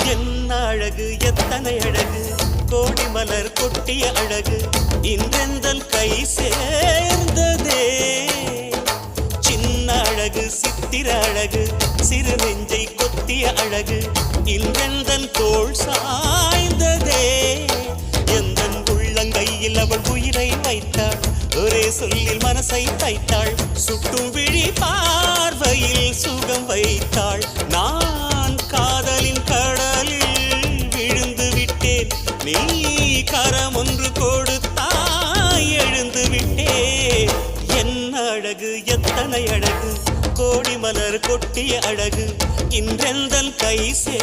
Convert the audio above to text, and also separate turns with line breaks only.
என்ன அழகு எத்தனை அழகு கோடி மலர் கொட்டிய அழகு இன்றெந்தன் கை சேர்ந்ததே சின்ன அழகு சித்திர அழகு சிறு நெஞ்சை கொத்திய அழகு இன்றெந்தன் தோள் சாய்ந்ததே எந்தன் உள்ளங்கையில் அவள் உயிரை வைத்தாள் ஒரே சொல்லில் மனசை தைத்தாள் சுட்டும் விழி பார்வையில் சுகம் வைத்தாள் நான் காதலின் கடலில் விழுந்து விட்டேன் நீ கரம் ஒன்று கொடுத்தாய் எழுந்து விட்டேன் என்ன அழகு எத்தனை அழகு கோடி மலர் கொட்டிய அழகு இன்றெந்தன் கை சே